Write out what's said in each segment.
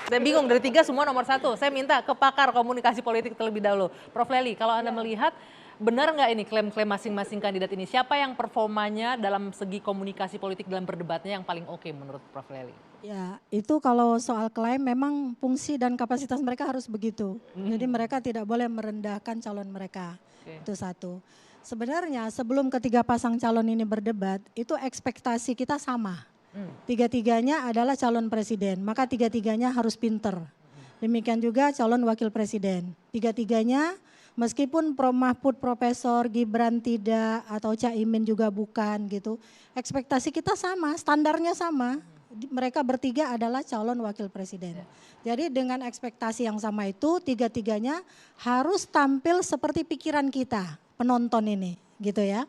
Saya bingung, dari 3 semua nomor 1. Saya minta ke pakar komunikasi politik terlebih dahulu. Prof. Lely, kalau Anda melihat benar nggak ini klaim-klaim masing-masing kandidat ini? Siapa yang performanya dalam segi komunikasi politik dalam berdebatnya yang paling oke menurut Prof. Lely? Ya, itu kalau soal klaim memang fungsi dan kapasitas mereka harus begitu. Jadi mereka tidak boleh merendahkan calon mereka. Itu satu. Sebenarnya sebelum ketiga pasang calon ini berdebat, itu ekspektasi kita sama. Tiga-tiganya adalah calon presiden, maka tiga-tiganya harus pinter. Demikian juga calon wakil presiden. Tiga-tiganya meskipun Prof. Mahfud profesor, Gibran tidak, atau Caimin juga bukan gitu. Ekspektasi kita sama, standarnya sama. Mereka bertiga adalah calon wakil presiden. Jadi dengan ekspektasi yang sama itu tiga-tiganya harus tampil seperti pikiran kita penonton ini gitu ya.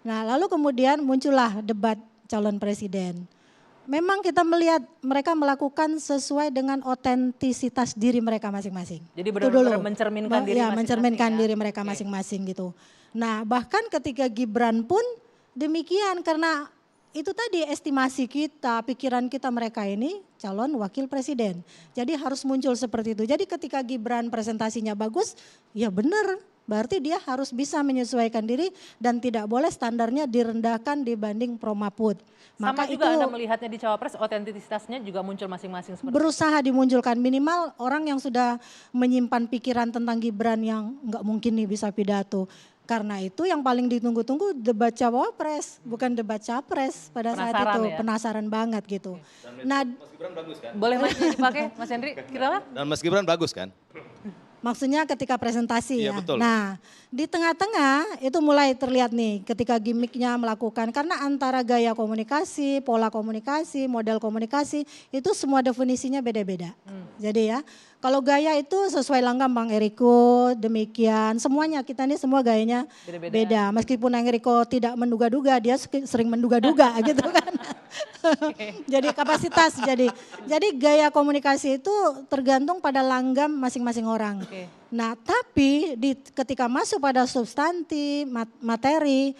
Nah lalu kemudian muncullah debat calon presiden. Memang kita melihat mereka melakukan sesuai dengan otentisitas diri mereka masing-masing. Jadi benar-benar mencerminkan diri ya, masing-masing mencerminkan ya. diri mereka masing-masing gitu. Nah bahkan ketika Gibran pun demikian karena itu tadi estimasi kita, pikiran kita mereka ini calon wakil presiden. Jadi harus muncul seperti itu. Jadi ketika Gibran presentasinya bagus, ya benar. Berarti dia harus bisa menyesuaikan diri dan tidak boleh standarnya direndahkan dibanding Prof. Mahfud. Sama juga Anda melihatnya di Cawapres, otentisitasnya juga muncul masing-masing seperti berusaha dimunculkan minimal orang yang sudah menyimpan pikiran tentang Gibran yang nggak mungkin nih bisa pidato. Karena itu yang paling ditunggu-tunggu debat Cawapres, bukan debat Capres pada saat itu. Ya? Penasaran banget gitu. Dan Mas Gibran bagus kan? Boleh dipakai Mas Henry, kira-kira? Dan Mas Gibran bagus kan? Maksudnya ketika presentasi ya. Betul. Nah di tengah-tengah itu mulai terlihat nih ketika gimmicknya melakukan. Karena antara gaya komunikasi, pola komunikasi, model komunikasi itu semua definisinya beda-beda. Jadi ya kalau gaya itu sesuai langgam Bang Eriko demikian. Semuanya kita ini semua gayanya beda. Meskipun Bang Eriko tidak menduga-duga dia sering menduga-duga gitu kan. Jadi kapasitas jadi gaya komunikasi itu tergantung pada langgam masing-masing orang. Nah tapi ketika masuk pada substansi materi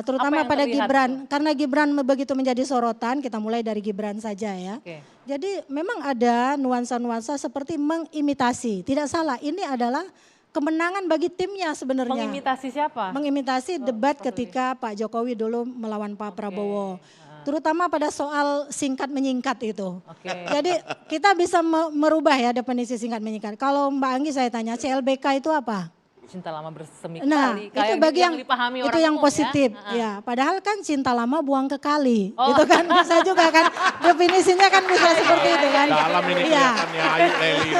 terutama pada Gibran karena Gibran begitu menjadi sorotan kita mulai dari Gibran saja ya. Jadi memang ada nuansa-nuansa seperti mengimitasi, tidak salah ini adalah kemenangan bagi timnya sebenarnya. Mengimitasi siapa? Mengimitasi debat ketika Pak Jokowi dulu melawan Pak Prabowo. Terutama pada soal singkat menyingkat itu. Jadi kita bisa merubah ya definisi singkat menyingkat. Kalau Mbak Anggi saya tanya CLBK itu apa? Cinta lama bersemi nah, kekali. Itu bagi yang dipahami itu yang positif ya. Padahal kan cinta lama buang ke kali. Gitu kan bisa juga kan definisinya kan bisa seperti itu kan. Dalam ini kelihatannya Ayu Lely.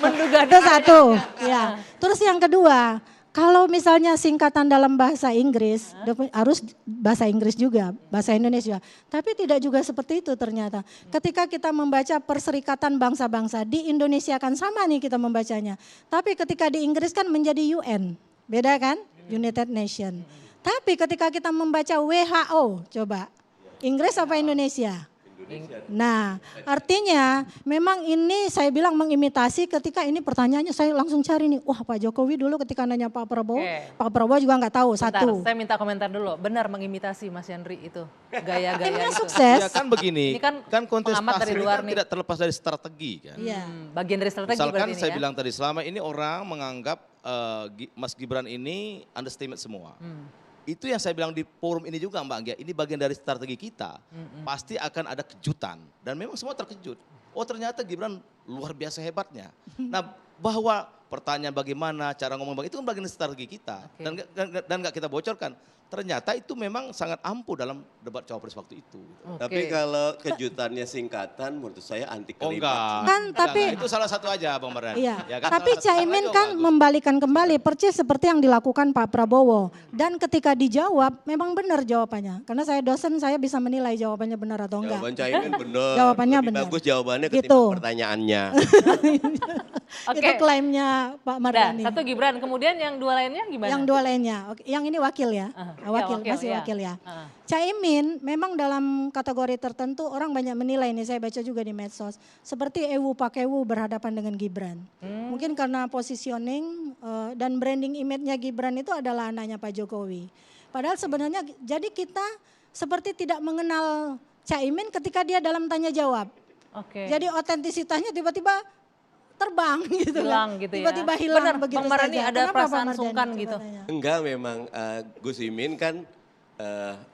Menduga itu satu. Ya. Terus yang kedua, kalau misalnya singkatan dalam bahasa Inggris harus bahasa Inggris juga, bahasa Indonesia. Tapi tidak juga seperti itu ternyata. Ketika kita membaca Perserikatan Bangsa-Bangsa di Indonesia kan sama nih kita membacanya. Tapi ketika di Inggris kan menjadi UN, beda kan? United Nation. Tapi ketika kita membaca WHO, coba Inggris apa Indonesia? Nah artinya memang ini saya bilang mengimitasi ketika ini pertanyaannya saya langsung cari nih. Wah Pak Jokowi dulu ketika nanya Pak Prabowo, Pak Prabowo juga nggak tahu. Bentar, satu. Saya minta komentar dulu, benar mengimitasi Mas Henry itu gaya-gaya Timnya itu. sukses. Ya kan begini, Ini kan kontestasi dari ini luar kan nih. tidak terlepas dari strategi kan. Bagian dari strategi Misalkan berarti saya ini ya. bilang tadi selama ini orang menganggap Mas Gibran ini underestimate semua. Itu yang saya bilang di forum ini juga Mbak Anggia, ini bagian dari strategi kita. Pasti akan ada kejutan dan memang semua terkejut. Oh ternyata Gibran luar biasa hebatnya. Nah bahwa pertanyaan bagaimana, cara ngomong itu kan bagian dari strategi kita. Dan nggak kita bocorkan. Ternyata itu memang sangat ampuh dalam debat Cawapres waktu itu. Tapi kalau kejutannya singkatan menurut saya anti Oh kalimat. Kan tapi itu salah satu aja Bang Mardhani. iya. Ya kan? Tapi Caimin kan membalikan kembali persis seperti yang dilakukan Pak Prabowo. Dan ketika dijawab memang benar jawabannya. Karena saya dosen saya bisa menilai jawabannya benar atau enggak. Jawaban Caimin benar. Jawabannya Lebih benar. bagus jawabannya Gitu. ketimbang pertanyaannya. Itu klaimnya Pak Mardhani. Satu Gibran, kemudian yang dua lainnya gimana? Yang dua lainnya, yang ini wakil ya, wakil ya. Caimin memang dalam kategori tertentu orang banyak menilai nih, saya baca juga di medsos. Seperti Ewu Pak Ewu berhadapan dengan Gibran. Mungkin karena positioning dan branding image-nya Gibran itu adalah anaknya Pak Jokowi. Padahal sebenarnya jadi kita seperti tidak mengenal Caimin ketika dia dalam tanya jawab. Oke. Jadi otentisitasnya tiba-tiba terbang gitu Hilang kan. gitu ya. Tiba-tiba hilang Benar, begitu Bang Mardhani saja. ada Kenapa, perasaan Pak Mardhani? sungkan Coba gitu? tanya. Enggak, memang Gus Imin kan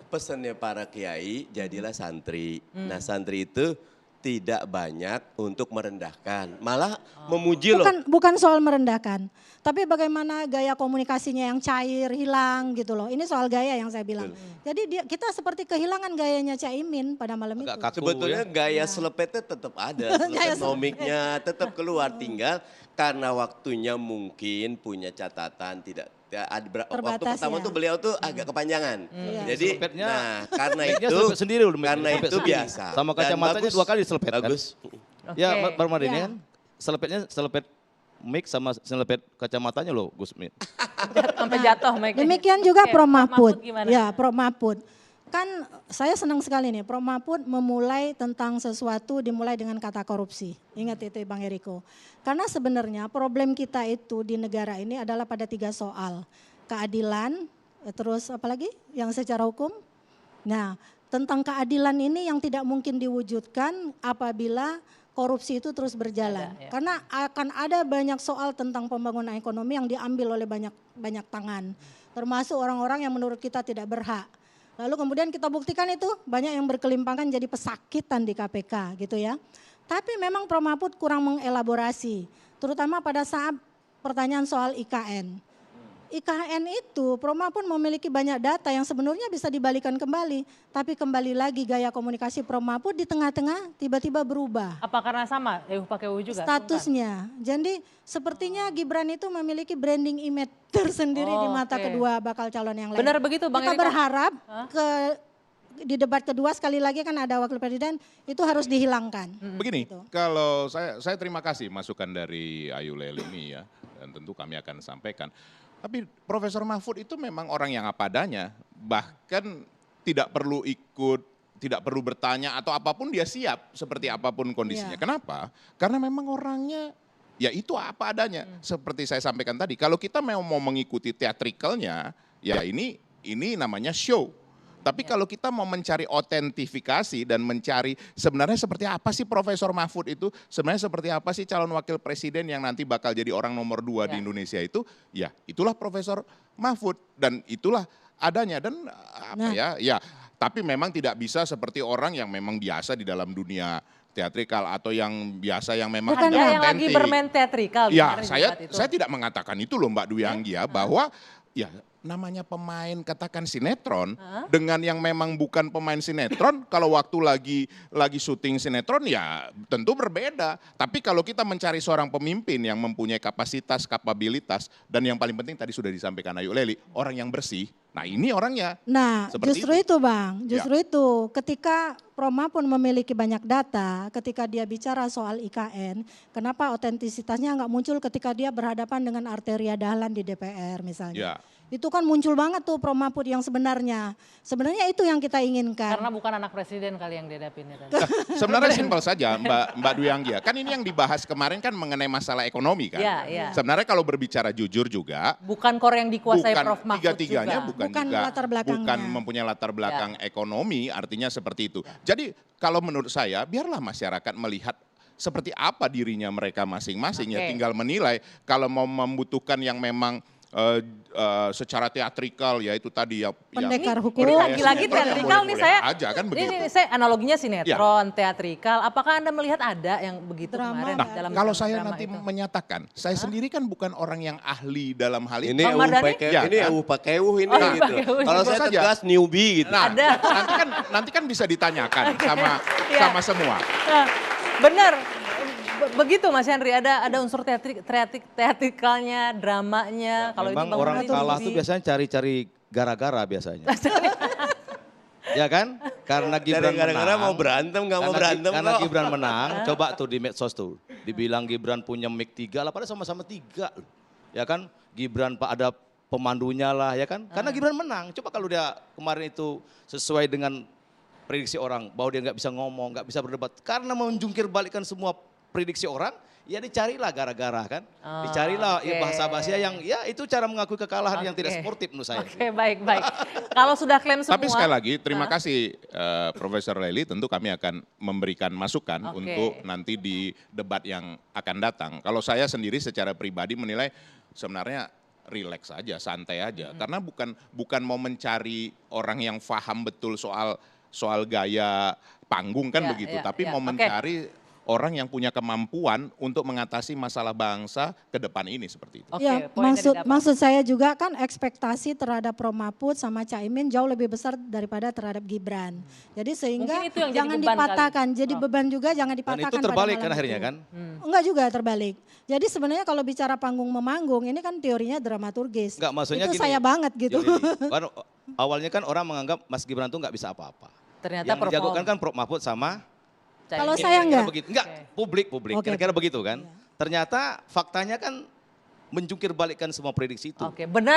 pesannya para kiai jadilah santri. Nah santri itu tidak banyak untuk merendahkan, malah memuji loh. Bukan soal merendahkan, tapi bagaimana gaya komunikasinya yang cair, hilang gitu loh. Ini soal gaya yang saya bilang. Jadi kita seperti kehilangan gayanya Caimin pada malam itu. Agak kaku Sebetulnya ya. gaya selepetnya tetap ada, Gaya nomiknya tetap keluar, tinggal karena waktunya mungkin punya catatan tidak ada waktu Terbatas pertama ya. tuh beliau tuh agak kepanjangan. Iya. Jadi Selepetnya, nah karena mic-nya itu selepet sendiri loh, mic-nya, karena selepet itu sendiri. biasa. Sama Dan kacamatanya bagus, 2 kali diselepet kan? bagus. Ya, Oke. Bang Mardhani Ya. kan selepetnya selepet mic sama selepet kacamatanya loh Gus Min. Sampai jatuh mic-nya. Demikian juga Oke, Prof Mahfud. gimana? Ya, Prof Mahfud. Kan saya senang sekali nih, Prof Mahfud memulai tentang sesuatu dimulai dengan kata korupsi. Ingat itu Bang Eriko. Karena sebenarnya problem kita itu di negara ini adalah pada 3 soal. Keadilan, terus apalagi yang secara hukum. Nah, tentang keadilan ini yang tidak mungkin diwujudkan apabila korupsi itu terus berjalan. Ada, ya. Karena akan ada banyak soal tentang pembangunan ekonomi yang diambil oleh banyak tangan. Termasuk orang-orang yang menurut kita tidak berhak. Lalu kemudian kita buktikan itu banyak yang berkelimpangan jadi pesakitan di KPK gitu ya. Tapi memang Prof Mahfud kurang mengelaborasi. Terutama pada saat pertanyaan soal IKN. IKN itu Prof Mahfud memiliki banyak data yang sebenarnya bisa dibalikan kembali. Tapi kembali lagi gaya komunikasi Prof Mahfud di tengah-tengah tiba-tiba berubah. Apa karena sama? Pakai U juga? Statusnya. Jadi sepertinya Gibran itu memiliki branding image tersendiri di mata Oke. kedua bakal calon yang lain. Benar begitu Bang Kita Eriko? berharap di debat kedua sekali lagi kan ada wakil presiden itu harus dihilangkan. Begini, Gitu. kalau saya terima kasih masukan dari Ayu Leli ini ya, dan tentu kami akan sampaikan. Tapi Profesor Mahfud itu memang orang yang apa adanya, bahkan tidak perlu ikut, tidak perlu bertanya atau apapun dia siap seperti apapun kondisinya. Iya. Kenapa? Karena memang orangnya ya itu apa adanya. Seperti saya sampaikan tadi, kalau kita mau mengikuti teatrikalnya, ya ini namanya show. Tapi kalau kita mau mencari otentifikasi dan mencari sebenarnya seperti apa sih Profesor Mahfud itu, sebenarnya seperti apa sih calon wakil presiden yang nanti bakal jadi orang nomor 2 di Indonesia itu, ya itulah Profesor Mahfud dan itulah adanya dan tapi memang tidak bisa seperti orang yang memang biasa di dalam dunia teatrikal atau yang biasa yang memang Bukan tidak Ada yang lagi otentik. bermain teatrikal. Ya, kemarin di saya debat itu. saya tidak mengatakan itu loh Mbak Dwi Anggia bahwa ya namanya pemain katakan sinetron dengan yang memang bukan pemain sinetron kalau waktu lagi syuting sinetron ya tentu berbeda. Tapi kalau kita mencari seorang pemimpin yang mempunyai kapasitas, kapabilitas dan yang paling penting tadi sudah disampaikan Ayu Leli, orang yang bersih. Nah, ini orangnya. Nah, Seperti justru itu Bang, justru Ya. itu ketika Prof Mahfud memiliki banyak data, ketika dia bicara soal IKN, kenapa otentisitasnya nggak muncul ketika dia berhadapan dengan Arteria Dahlan di DPR misalnya. Ya. Itu kan muncul banget tuh Prof Mahfud yang sebenarnya. Sebenarnya itu yang kita inginkan. Karena bukan anak presiden kali yang dihadapin ya. Nah, sebenarnya simpel saja Mbak Dwi Anggia. Kan ini yang dibahas kemarin kan mengenai masalah ekonomi kan. Iya, iya. Sebenarnya kalau berbicara jujur juga Bukan core yang dikuasai bukan Prof Mahfud tiga-tiganya juga. bukan juga latar belakangnya. bukan mempunyai latar belakang ekonomi, artinya seperti itu. Jadi kalau menurut saya biarlah masyarakat melihat seperti apa dirinya mereka masing-masing ya Oke. tinggal menilai kalau mau membutuhkan yang memang secara teatrikal ya itu tadi ya Pendekar yang hukum. Ini bergaya lagi-lagi sinetron ya teatrikal nih boleh-boleh saya. aja kan begitu. Ini saya analoginya sinetron, teatrikal. Apakah Anda melihat ada yang begitu Drama. kemarin Nah, dalam Kalau drama saya nanti itu? menyatakan, saya sendiri kan bukan orang yang ahli dalam hal itu. Ini Bang Mardhani? ini Ya, kan? pakewuh ini Oh, gitu. pakewuh. Kalau Simpel saya saja. tegas newbie gitu. Nah, Ada. nanti kan bisa ditanyakan Iya. sama semua. Nah, benar. Begitu Mas Henry, ada unsur teatrikalnya, dramanya. Kalau ini Memang Bang orang Mardhani kalah lebih- tuh biasanya cari-cari gara-gara biasanya. Ya kan? Karena Gibran Dari gara-gara menang. mau berantem nggak mau berantem Karena kok. Gibran menang, coba tuh di medsos tuh. Dibilang Gibran punya mic 3 lah, padahal sama-sama 3. Ya kan? Gibran Pak ada pemandunya lah ya kan? Karena Gibran menang. Coba kalau dia kemarin itu sesuai dengan prediksi orang bahwa dia nggak bisa ngomong, nggak bisa berdebat. Karena menjungkir balikan semua prediksi orang, ya dicarilah gara-gara kan. Dicarilah oke. bahasa-bahasa yang ya itu cara mengakui kekalahan yang tidak Oke. sportif menurut saya. Oke, baik. Kalau sudah klaim semua. Tapi sekali lagi terima kasih Profesor Lely, tentu kami akan memberikan masukan Oke. untuk nanti di debat yang akan datang. Kalau saya sendiri secara pribadi menilai sebenarnya rileks aja, santai aja. Karena bukan mau mencari orang yang paham betul soal gaya panggung kan Ya, begitu, ya, tapi ya. mau Oke. mencari orang yang punya kemampuan untuk mengatasi masalah bangsa ke depan ini seperti itu. Oke, Ya, poinnya didapat. maksud saya juga kan ekspektasi terhadap Prof Mahfud sama Caimin jauh lebih besar daripada terhadap Gibran. Jadi sehingga Mungkin itu yang jadi jangan beban kali. dipatahkan, jadi Oh. beban juga jangan Dan dipatahkan. itu terbalik pada kan malam akhirnya itu. kan. Enggak juga terbalik. Jadi sebenarnya kalau bicara panggung memanggung ini kan teorinya dramaturgis. Enggak, maksudnya itu gini. saya banget gitu. Gini, kan awalnya kan orang menganggap Mas Gibran tuh nggak bisa apa-apa. Ternyata Yang dijagokan kan Prof Mahfud sama Caimin. Kalau saya kira-kira enggak. begitu. Enggak, publik. Oke. Kira-kira begitu kan. Ternyata faktanya kan menjungkir balikkan semua prediksi itu. Oke, benar.